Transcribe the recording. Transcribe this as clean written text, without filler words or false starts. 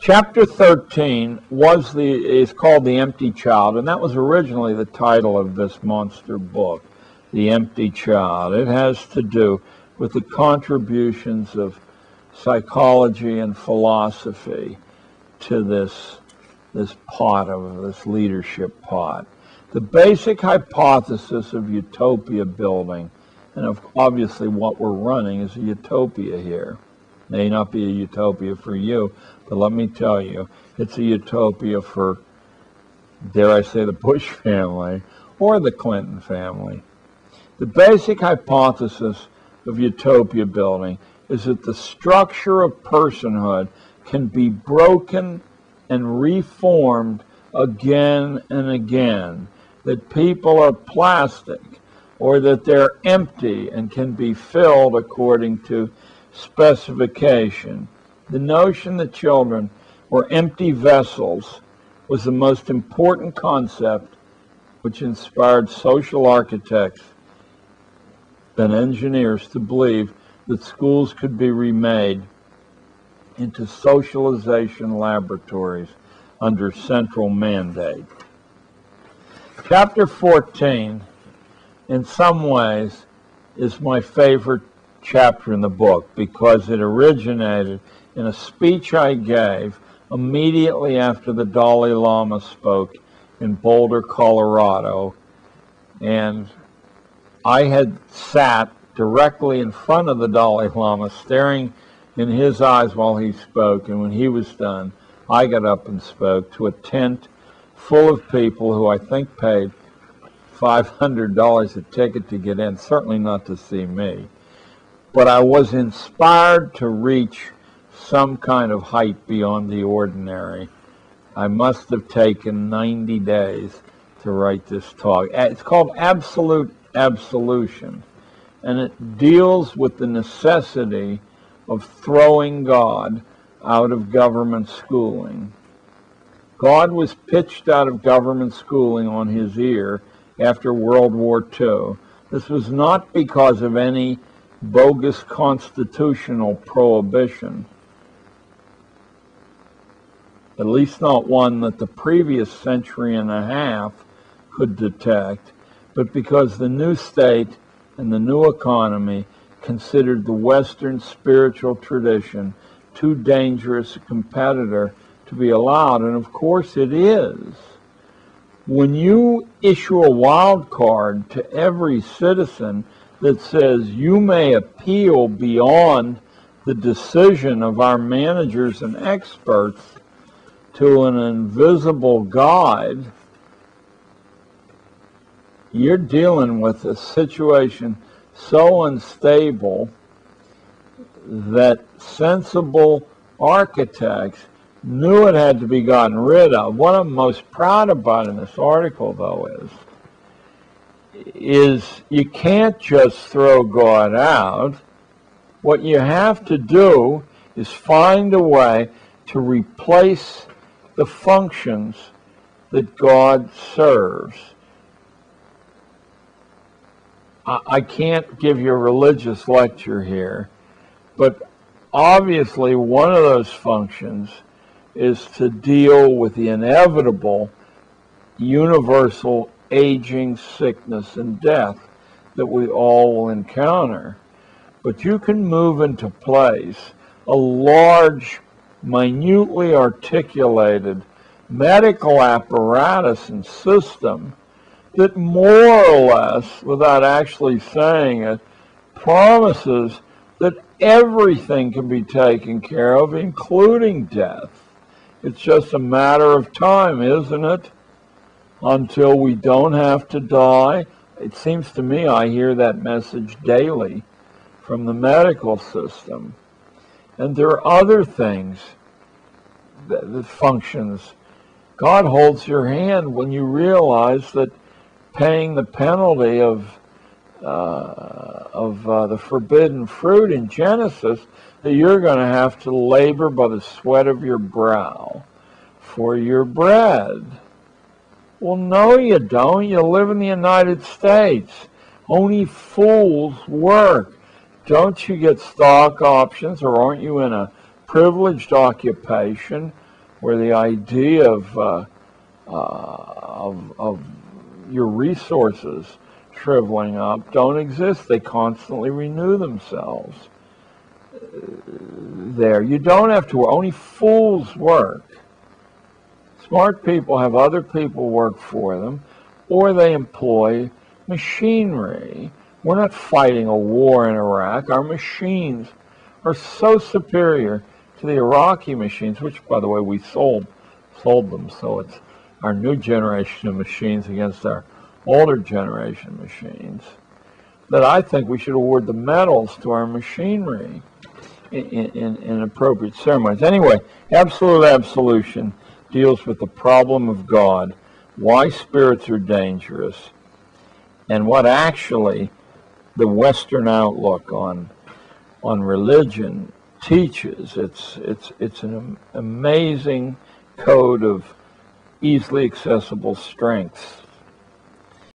Chapter 13 is called The Empty Child, and that was originally the title of this monster book, The Empty Child. It has to do with the contributions of psychology and philosophy to this pot of this leadership pot. The basic hypothesis of utopia building, and obviously what we're running is a utopia here. May not be a utopia for you, but let me tell you, it's a utopia for, dare I say, the Bush family or the Clinton family. The basic hypothesis of utopia building is that the structure of personhood can be broken and reformed again and again, that people are plastic, or that they're empty and can be filled according to specification. The notion that children were empty vessels was the most important concept which inspired social architects and engineers to believe that schools could be remade into socialization laboratories under central mandate. Chapter 14, in some ways, is my favorite chapter in the book because it originated in a speech I gave immediately after the Dalai Lama spoke in Boulder, Colorado, and I had sat directly in front of the Dalai Lama, staring in his eyes while he spoke, and when he was done, I got up and spoke to a tent full of people who I think paid $500 a ticket to get in, certainly not to see me. But I was inspired to reach some kind of height beyond the ordinary. I must have taken 90 days to write this talk. It's called Absolute Absolution, and it deals with the necessity of throwing God out of government schooling. God was pitched out of government schooling on his ear after World War II. This was not because of any bogus constitutional prohibition, at least not one that the previous century and a half could detect, but because the new state and the new economy considered the Western spiritual tradition too dangerous a competitor to be allowed, and of course it is. When you issue a wild card to every citizen that says you may appeal beyond the decision of our managers and experts to an invisible guide, you're dealing with a situation so unstable that sensible architects knew it had to be gotten rid of. What I'm most proud about in this article, though, is you can't just throw God out. What you have to do is find a way to replace the functions that God serves. I can't give you a religious lecture here, but obviously one of those functions is to deal with the inevitable universal aging, sickness, and death that we all will encounter. But you can move into place a large, minutely articulated medical apparatus and system that more or less, without actually saying it, promises that everything can be taken care of, including death. It's just a matter of time, isn't it? Until we don't have to die. It seems to me I hear that message daily from the medical system. And there are other things that functions. God holds your hand when you realize that paying the penalty of the forbidden fruit in Genesis, that you're going to have to labor by the sweat of your brow for your bread. Well, no, you don't. You live in the United States. Only fools work. Don't you get stock options, or aren't you in a privileged occupation where the idea of your resources shriveling up don't exist. They constantly renew themselves. There, you don't have to work. Only fools work. Smart people have other people work for them, or they employ machinery. We're not fighting a war in Iraq. Our machines are so superior to the Iraqi machines, which, by the way, we sold them. So it's our new generation of machines against our older generation machines, that I think we should award the medals to our machinery in appropriate ceremonies. Anyway, absolute absolution deals with the problem of God, why spirits are dangerous, and what actually the Western outlook on religion teaches. It's an amazing code of easily accessible strengths